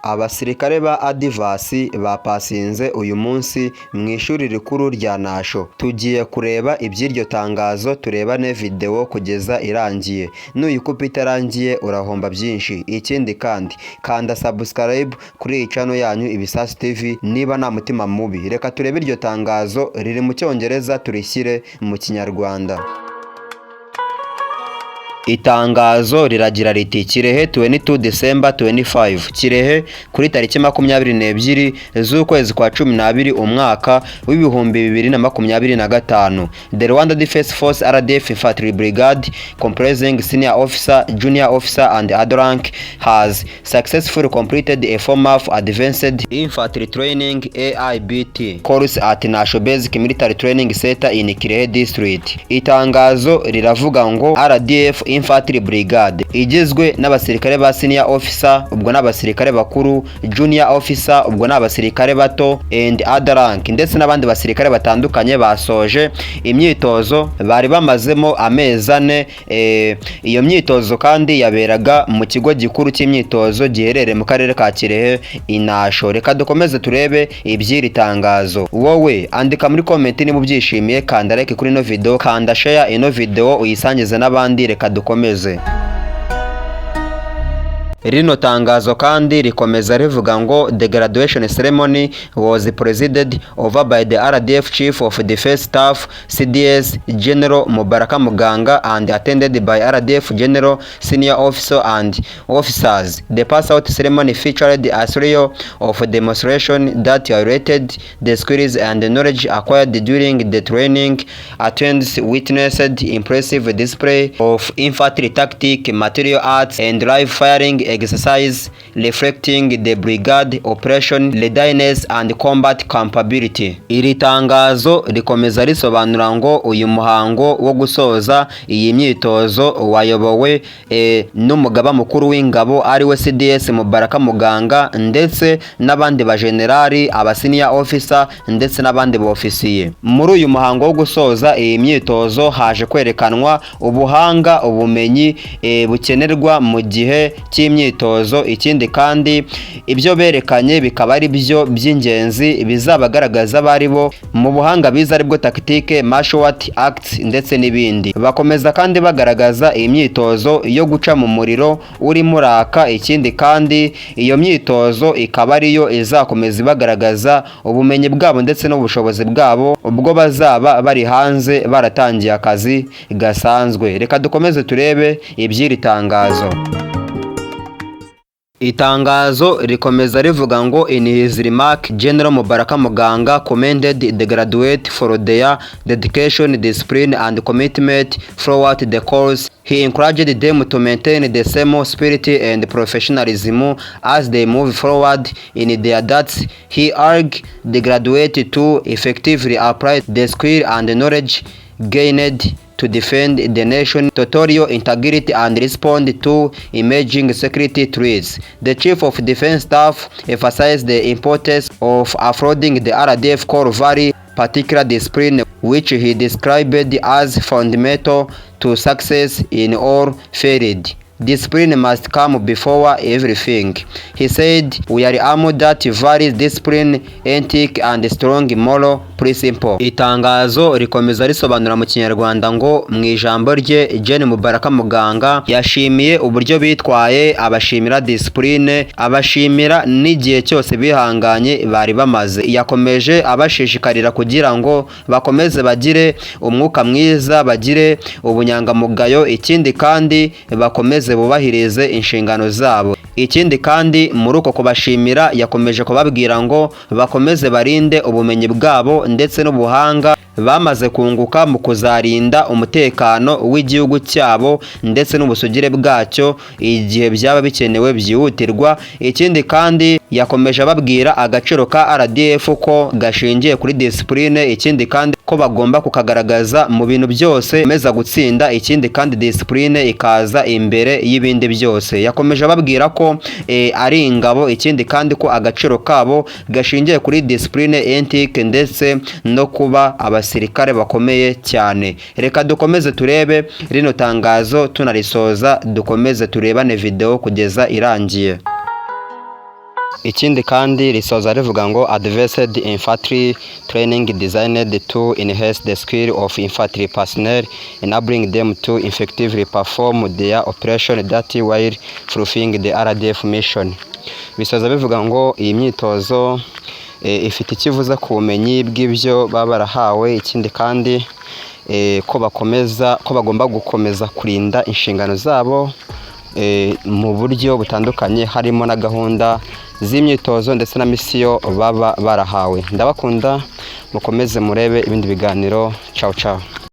Abasirikare ba Adivasi bapasinze uyu munsi mu ishuri rikuru rya Nasho. Tugiye kureba iby'iryo tangazo, turebane video kugeza irangiye. Nuyikupa itarangiye urahomba byinshi. Ikindi kandi kanda subscribe kuri iyi channel yanyu Ibisasu TV niba nta mutima mubi. Reka turebe iryo tangazo, riri mu Cyongereza turishyire mu Kinyarwanda. Itangazo riragira riti Kirehe 22 December 25. Kirehe kuri tariki 22 z'ukwezi kwa 12 umwaka w'ibihumbi 2025. The Rwanda Defense Force RDF Infantry Brigade comprising senior officer, junior officer and other rank has successfully completed a form-of advanced infantry training AIBT course at National Basic Military Training Center in Kirehe District. Itangazo riravuga ngo RDF Infantry Brigade igizwe n'abasirikare ba senior officer, ubwo n'abasirikare bakuru, junior officer, ubwo n'abasirikare bato and other rank, ndetse n'abandi basirikare batandukanye basoje imyitozo bari bamazemo amezi 4. Iyo myitozo kandi yaberaga mu kigo gikuru cy'imyitozo giherereye mu karere ka Kirehe Inasho. Reka dukomeze turebe iby'iri tangazo. Wowe andika muri comment niba ubyishimiye, kanda like kuri ino video, kanda share ino video uyisangize n'abandi. Reka dukomeze. Rino tangazo kandi rikomeza rivuga ngo the graduation ceremony was presided over by the RDF Chief of Defense Staff CDS General Mubaraka Muganga and attended by RDF General Senior Officer and officers. The pass-out ceremony featured a series of demonstrations that highlighted the skills and the knowledge acquired during the training. Attendants witnessed impressive display of infantry tactic, material arts and live firing exercise reflecting the brigade operation readiness and combat capability. Iri tangazo rikomeza risobanura ngo uyu muhango wo gusoza iyi myitozo wayobowe n'umugaba mukuru w'ingabo ari we CDS Mubaraka Muganga, ndetse n'abandi ba generali, aba senior officer ndetse n'abandi ba ofisiye. Muri uyu muhango wo gusoza iyi myitozo haje kwerekanwa ubuhanga, ubumenyi bukenerwa mu gihe cy'imyitozo. Ikindi kandi ibyo berekanye bikaba ari byo by'ingenzi bizabagaragaza bari bo mu buhanga biza aribwo tactique, martial arts ndetse n'ibindi. Bakomeza kandi bagaragaza iyi myitozo yo guca mu muriro uri muraka. Ikindi kandi iyo myitozo ikaba ariyo izakomeza bagaragaza ubumenyi bwabo ndetse n'ubushobozi bwabo ubwo bazaba bari hanze baratangiye akazi gasanzwe. Reka dukomeze turebe iby'iri tangazo. Itangazo rikomeza rivuga ngo in his remark General Mubaraka Muganga commended the graduate for their dedication, discipline and commitment throughout the course. He encouraged them to maintain the same spirit and professionalism as they move forward in their duties. He urged the graduate to effectively apply the skill and knowledge gained to defend the nation, territorial integrity and respond to emerging security threats. The Chief of Defense Staff emphasized the importance of affording the RDF core value particular discipline, which he described as fundamental to success in all fields. Discipline must come before everything. He said, we are armed that varies discipline, ethic and strong moral principle. Itangazo rikomeza risobanura mu Kinyarwanda ngo mu ijambo rye Gen Mubaraka Muganga yashimiye uburyo bitwaye, abashimira discipline, abashimira n'igihe cyose bihanganye bari bamaze. Yakomeje abashishikarira kugira ngo bakomeze bagire umwuka mwiza, bagire ubunyangamugayo. Ikindi kandi bakomeze bubahirize inshingano zabo. Ikindi kandi muri uko kubashimira yakomeje kubabwira ngo bakomeze barinde ubumenyi bwabo ndetse n'ubuhanga bamaze kunguka mu kuzarinda umutekano w'igihugu cyabo ndetse n'ubusugire bwacyo igihe byaba bikenewe byihutirwa. Ikindi kandi yakomeje ababwira agaciro ka RDF ko gashingiye kuri discipline. Ikindi kandi ko bagomba kukagaragaza mu bintu byose meza gutsinda. Ikindi kandi discipline ikaza imbere y'ibindi byose. Yakomeje ababwira ko ari ingabo. Ikindi kandi ko agaciro kabo gashingiye kuri discipline, ethic ndetse no kuba abasirikare bakomeye cyane. Reka dukomeze turebe rino tangazo tunarisoza, dukomeze turebane video kugeza irangiye. Ikindi kandi risoza rivuga ngo Advanced Infantry Training designed to enhance the skill of infantry personnel, enabling them to effectively perform their operation that while fulfilling the RDF mission. Bisoza bivuga ngo iyi myitozo ifite ikivuza ku bumenyi bw'ibyo baba barahawe. Ikindi kandi ko bagomba gukomeza kurinda inshingano zabo mu buryo butandukanye, harimo na gahunda z'imyitozo ndetse na misiyo baba barahawe. Ndabakunda, mukomeze murebe ibindi biganiro. Ciao ciao.